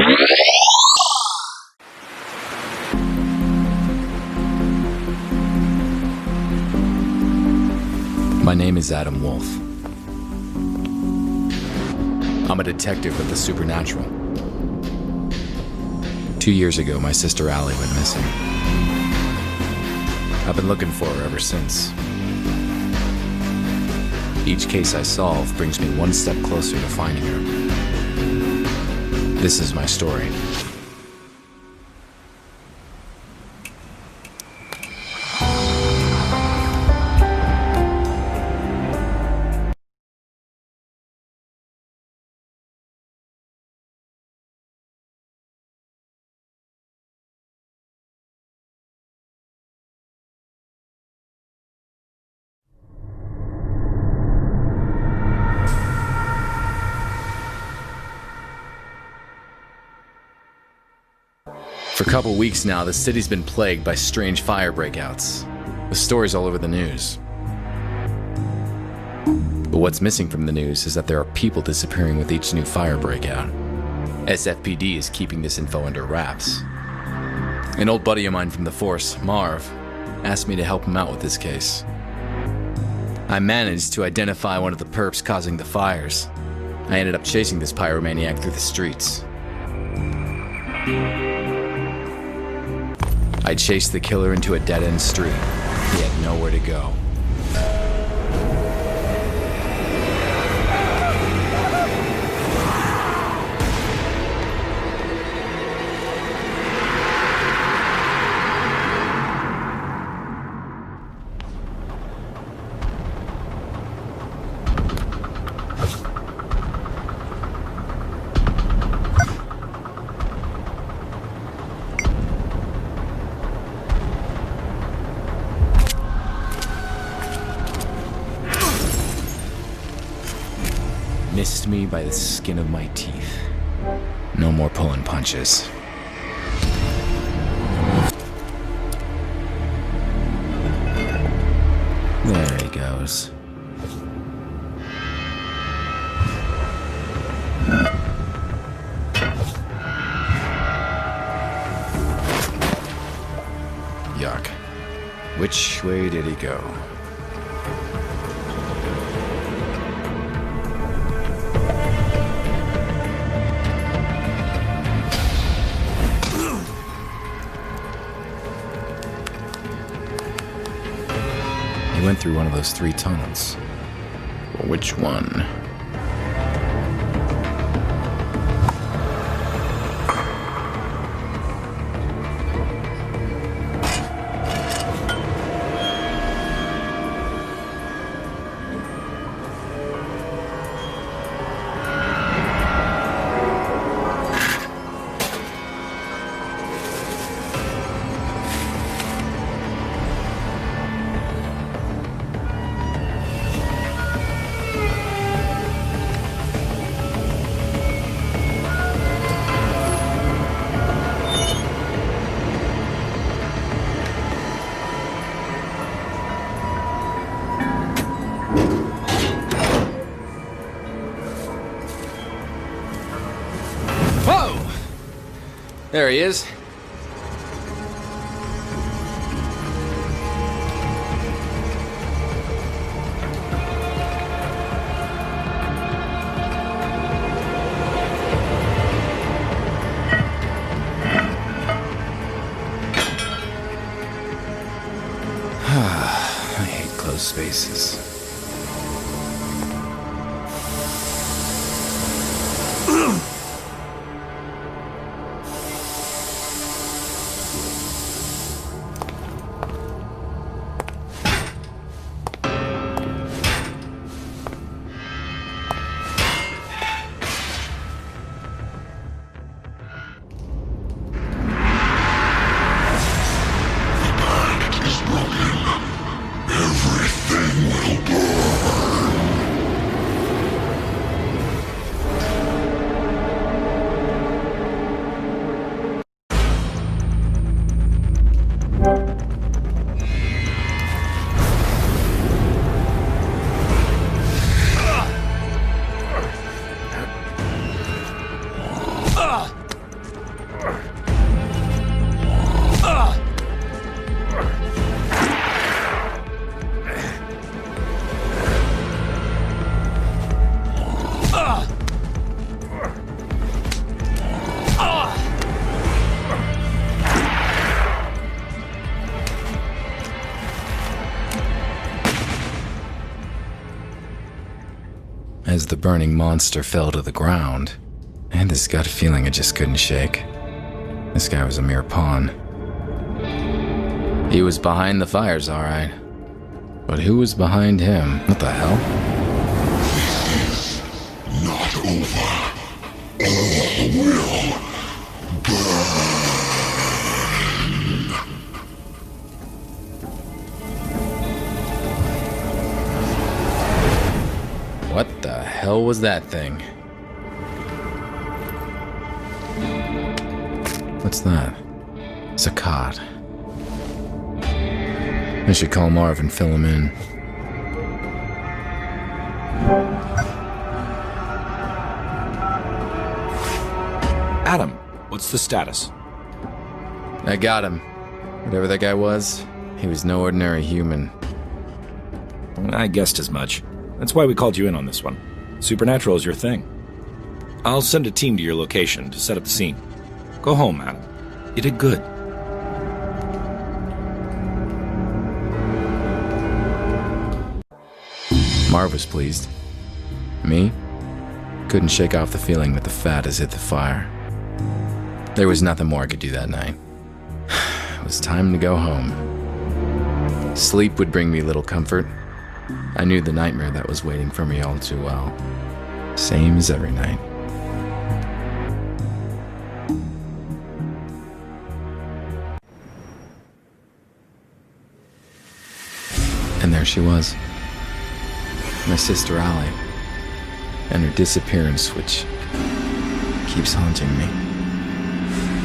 My name is Adam Wolfe. I'm a detective with the supernatural. 2 years ago, my sister Allie went missing. I've been looking for her ever since. Each case I solve brings me one step closer to finding her. This is my story. For a couple weeks now, the city's been plagued by strange fire breakouts, with stories all over the news. But what's missing from the news is that there are people disappearing with each new fire breakout. SFPD is keeping this info under wraps. An old buddy of mine from the force, Marv, asked me to help him out with this case. I managed to identify one of the perps causing the fires. I ended up chasing this pyromaniac through the streets. I chased the killer into a dead-end street. He had nowhere to go. Missed me by the skin of my teeth. No more pulling punches. There he goes. Yuck. Which way did he go? Went through one of those 3 tunnels. Well, which one? There he is. I hate closed spaces. Everything will as the burning monster fell to the ground, I had this gut feeling I just couldn't shake. This guy was a mere pawn. He was behind the fires, all right. But who was behind him? What the hell? Not over. All will burn. What the hell was that thing? What's that? It's a cot. I should call Marv and fill him in. Adam, what's the status? I got him. Whatever that guy was, he was no ordinary human. I guessed as much. That's why we called you in on this one. Supernatural is your thing. I'll send a team to your location to set up the scene. Go home, Adam. You did good. Marv was pleased. Me? Couldn't shake off the feeling that the fat has hit the fire. There was nothing more I could do that night. It was time to go home. Sleep would bring me little comfort. I knew the nightmare that was waiting for me all too well. Same as every night. And there she was. My sister Alle. And her disappearance, which keeps haunting me.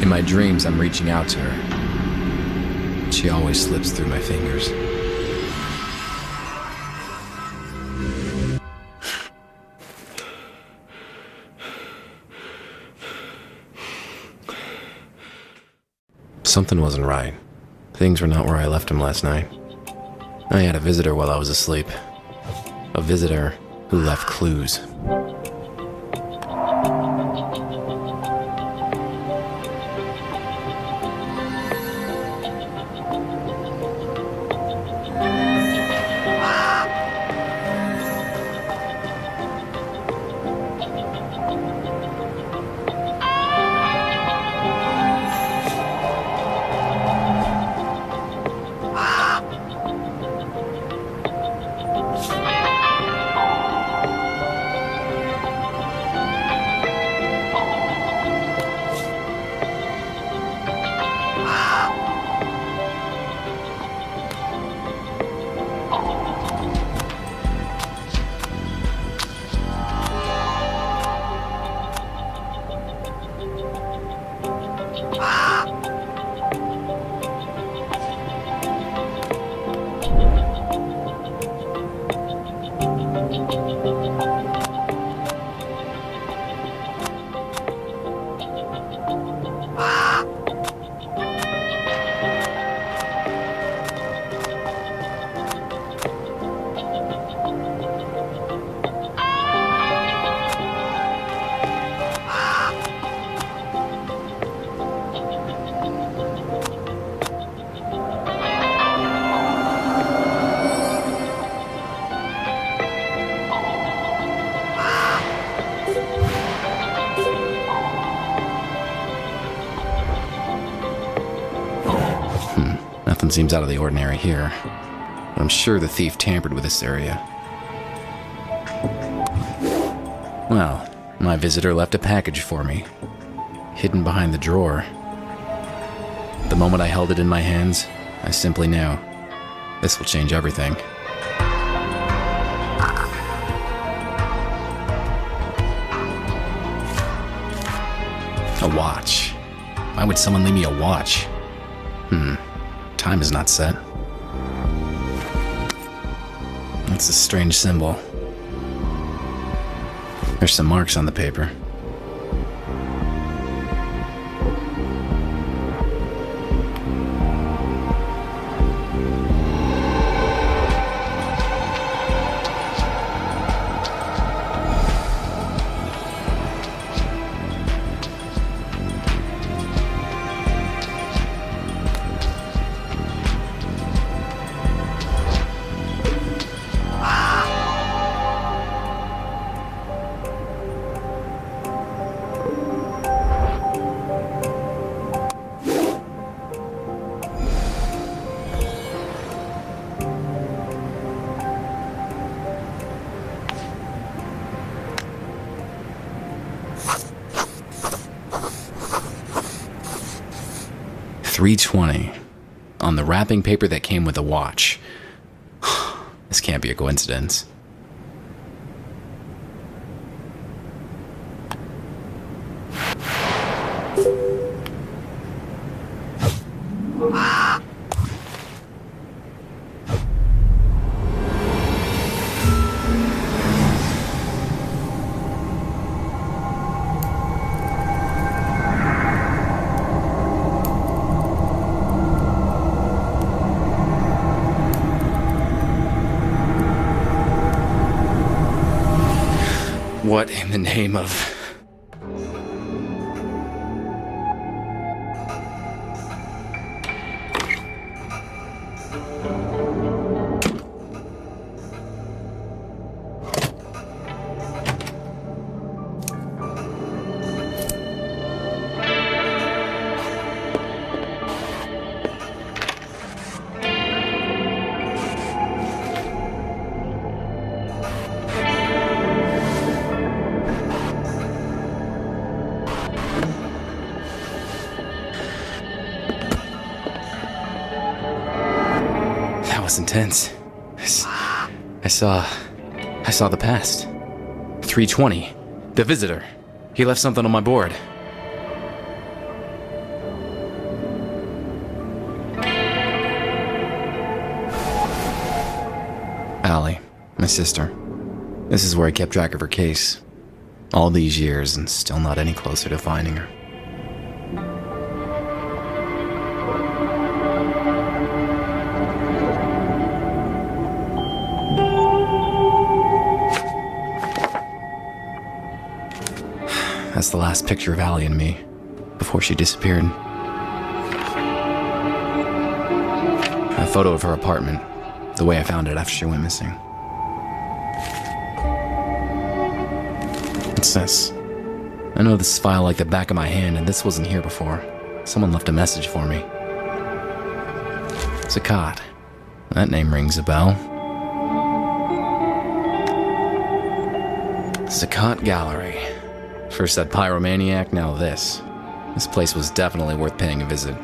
In my dreams, I'm reaching out to her. But she always slips through my fingers. Something wasn't right. Things were not where I left them last night. I had a visitor while I was asleep. A visitor who left clues. Nothing seems out of the ordinary here. But I'm sure the thief tampered with this area. Well, my visitor left a package for me, hidden behind the drawer. The moment I held it in my hands, I simply knew this will change everything. A watch. Why would someone leave me a watch? Time is not set. It's a strange symbol. There's some marks on the paper. 3:20 on the wrapping paper that came with the watch. This can't be a coincidence. What in the name of... intense. I saw the past. 3:20. The visitor. He left something on my board. Allie, my sister. This is where I kept track of her case. All these years and still not any closer to finding her. That's the last picture of Allie and me, before she disappeared. A photo of her apartment, the way I found it after she went missing. What's this? I know this file like the back of my hand, and this wasn't here before. Someone left a message for me. Supercut. That name rings a bell. Supercut Gallery. First that pyromaniac, now this. This place was definitely worth paying a visit.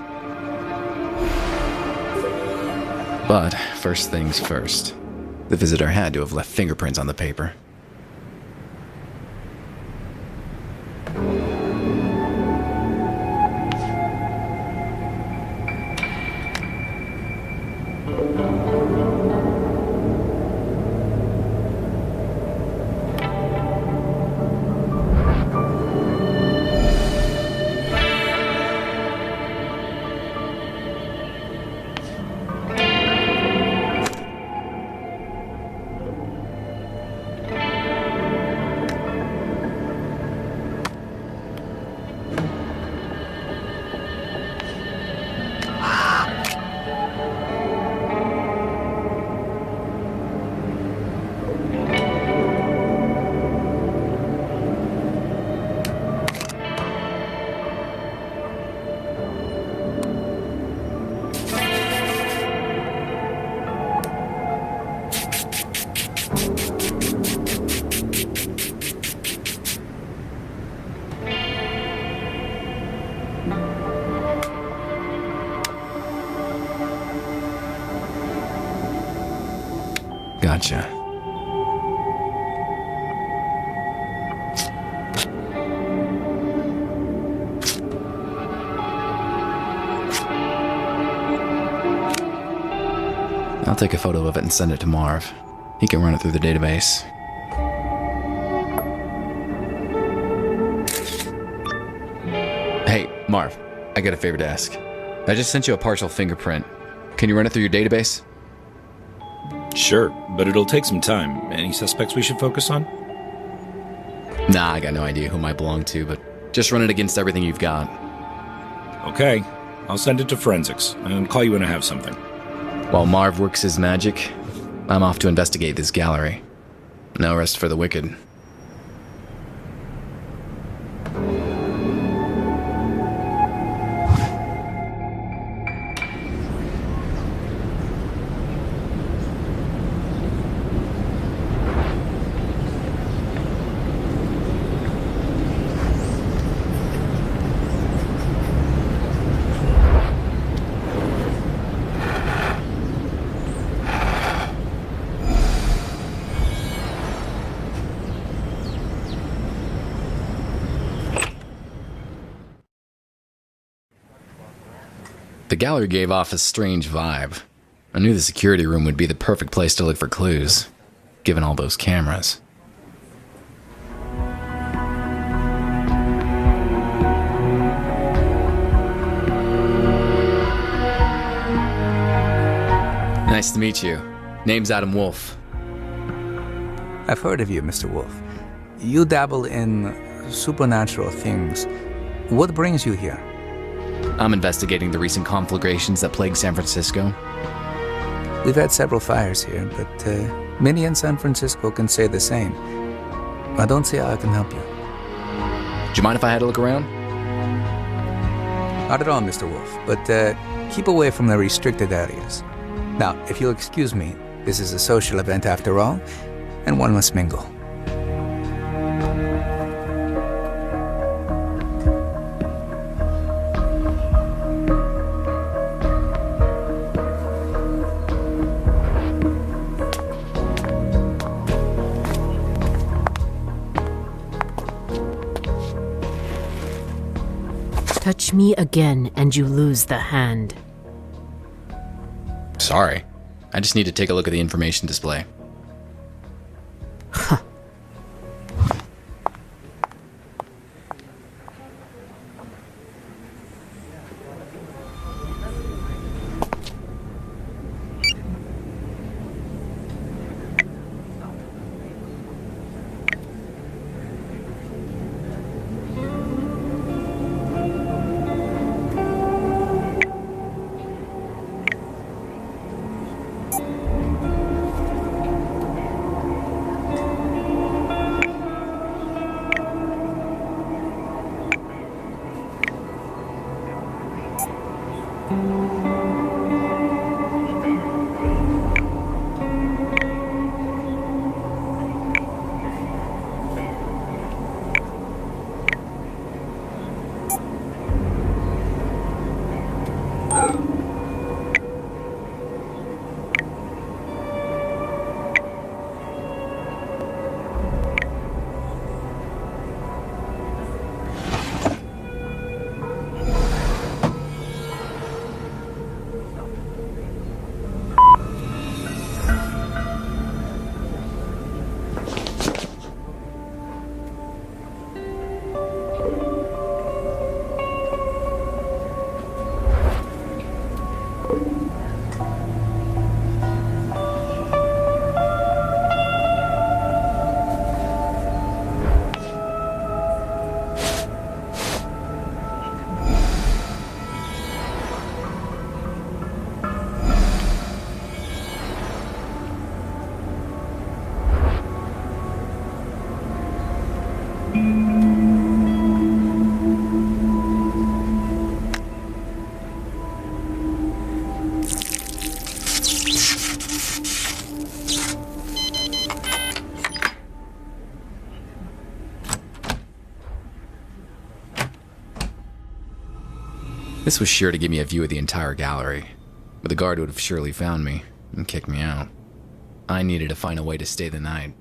But first things first. The visitor had to have left fingerprints on the paper. Gotcha. I'll take a photo of it and send it to Marv. He can run it through the database. Hey, Marv, I got a favor to ask. I just sent you a partial fingerprint. Can you run it through your database? Sure, but it'll take some time. Any suspects we should focus on? Nah, I got no idea who might belong to, but just run it against everything you've got. Okay, I'll send it to forensics and call you when I have something. While Marv works his magic, I'm off to investigate this gallery. No rest for the wicked. gallery gave off a strange vibe. I knew the security room would be the perfect place to look for clues, given all those cameras. Nice to meet you. Name's Wolfe. I've heard of you, Mr. Wolfe. You dabble in supernatural things. What brings you here? I'm investigating the recent conflagrations that plague San Francisco. We've had several fires here, but many in San Francisco can say the same. I don't see how I can help you. Do you mind if I had a look around? Not at all, Mr. Wolfe, but keep away from the restricted areas. Now, if you'll excuse me, this is a social event after all, and one must mingle. Touch me again and you lose the hand. Sorry. I just need to take a look at the information display. Huh. This was sure to give me a view of the entire gallery, but the guard would have surely found me and kicked me out. I needed to find a way to stay the night.